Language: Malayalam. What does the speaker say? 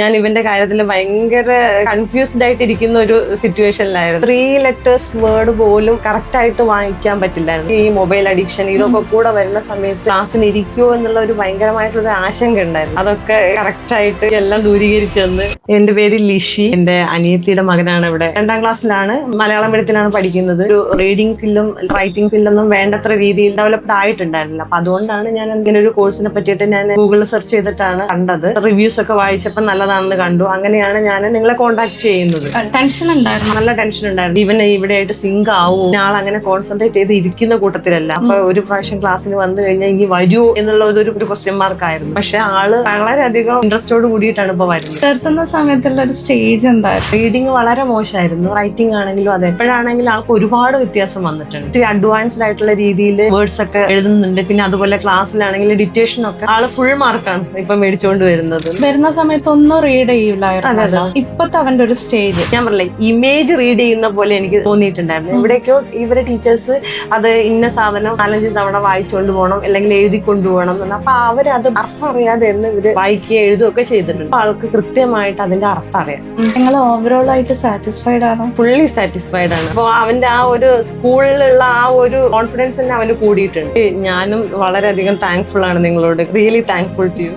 ഞാൻ ഇവന്റെ കാര്യത്തിൽ ഭയങ്കര കൺഫ്യൂസ്ഡ് ആയിട്ടിരിക്കുന്ന ഒരു സിറ്റുവേഷനിലായിരുന്നു. 3 ലെറ്റേഴ്സ് വേർഡ് പോലും കറക്റ്റ് ആയിട്ട് വാങ്ങിക്കാൻ പറ്റില്ലായിരുന്നു. ഈ മൊബൈൽ അഡിക്ഷൻ ഇതൊക്കെ കൂടെ വരുന്ന സമയത്ത് ക്ലാസ്സിന് ഇരിക്കുമോ എന്നുള്ള ഒരു ഭയങ്കരമായിട്ടുള്ള ആശങ്ക ഉണ്ടായിരുന്നു. അതൊക്കെ കറക്റ്റ് ആയിട്ട് എല്ലാം ദൂരീകരിച്ചു തന്ന്. എന്റെ പേര് ലിഷി. എന്റെ അനിയത്തിയുടെ മകനാണ് ഇവിടെ 2ാം ക്ലാസ്സിലാണ്, മലയാളം മീഡിയത്തിലാണ് പഠിക്കുന്നത്. ഒരു റീഡിംഗ് സ്കില്ലും റൈറ്റിംഗ് സ്കില്ലൊന്നും വേണ്ടത്ര രീതിയിൽ ഡെവലപ്ഡ് ആയിട്ടുണ്ടായിരുന്നില്ല. അപ്പൊ അതുകൊണ്ടാണ് ഞാൻ ഇങ്ങനെ ഒരു കോഴ്സിനെ പറ്റിയിട്ട് ഞാൻ ഗൂഗിളിൽ സെർച്ച് ചെയ്തിട്ടാണ് കണ്ടത്. റിവ്യൂസ് ഒക്കെ വായിച്ചപ്പോൾ നല്ലതാണെന്ന് കണ്ടു. അങ്ങനെയാണ് ഞാൻ നിങ്ങളെ കോൺടാക്ട് ചെയ്യുന്നത്. ടെൻഷൻ ഉണ്ടായിരുന്നു, നല്ല ടെൻഷൻ ഉണ്ടായിരുന്നു. ഇവൻ ഇവിടെ ആയിട്ട് സിങ്ക് ആവും, ആൾ അങ്ങനെ കോൺസെൻട്രേറ്റ് ചെയ്ത് ഇരിക്കുന്ന കൂട്ടത്തിലല്ല. അപ്പൊ ഒരു പ്രാവശ്യം ക്ലാസ്സിന് വന്നു കഴിഞ്ഞാൽ ഇനി വരൂ എന്നുള്ള ഒരു ക്വസ്റ്റ്യൻ മാർക്ക് ആയിരുന്നു. പക്ഷെ ആള് വളരെയധികം ഇൻട്രസ്റ്റോട് കൂടിയിട്ടാണ് ഇപ്പൊ വരുന്നത്. ചേർത്തുന്ന സമയത്തുള്ള ഒരു സ്റ്റേജ് ഉണ്ടായിരുന്നു. റീഡിങ് വളരെ മോശമായിരുന്നു. റൈറ്റിംഗ് ആണെങ്കിലും അതെ, എപ്പോഴാണെങ്കിലും ആൾക്ക് ഒരുപാട് വ്യത്യാസം വന്നിട്ടുണ്ട്. ഇത്തിരി അഡ്വാൻസ്ഡ് ആയിട്ടുള്ള രീതിയിൽ വേർഡ്സ് ഒക്കെ എഴുതുന്നുണ്ട്. പിന്നെ അതുപോലെ ക്ലാസ്സിലാണെങ്കിൽ ഡിറ്റേഷൻ ഒക്കെ ആള് ഫുൾ മാർക്കാണ് ഇപ്പൊ മേടിച്ചുകൊണ്ട് വരുന്ന സമയത്ത് ഒന്നും റീഡ് ചെയ്യൂലായിരുന്നു. ഇപ്പത്തെ അവന്റെ ഒരു സ്റ്റേജ് ഞാൻ പറഞ്ഞില്ലേ, ഇമേജ് റീഡ് ചെയ്യുന്ന പോലെ എനിക്ക് തോന്നിയിട്ടുണ്ടായിരുന്നു. എവിടേക്കോ ഇവരെ ടീച്ചേഴ്സ് അത് ഇന്ന സാധനം 4-5 തവണ വായിച്ചുകൊണ്ട് പോകണം അല്ലെങ്കിൽ എഴുതി കൊണ്ടുപോകണം എന്ന്. അപ്പൊ അവരത് അർത്ഥം അറിയാതെ ഇവര് വായിക്കുകയും എഴുതുകയൊക്കെ ചെയ്തിട്ടുണ്ട്. ആൾക്ക് കൃത്യമായിട്ട് അതിന്റെ അർത്ഥം അറിയാം. നിങ്ങൾ ഓവറോൾ ആയിട്ട് സാറ്റിസ്ഫൈഡ് ആണോ? ഫുള്ളി സാറ്റിസ്ഫൈഡ് ആണ്. അപ്പൊ അവന്റെ ആ ഒരു സ്കൂളിലുള്ള ആ ഒരു കോൺഫിഡൻസ് തന്നെ അവന് കൂടിയിട്ടുണ്ട്. ഞാനും വളരെയധികം താങ്ക്ഫുൾ ആണ് നിങ്ങളോട്. Really thankful to U.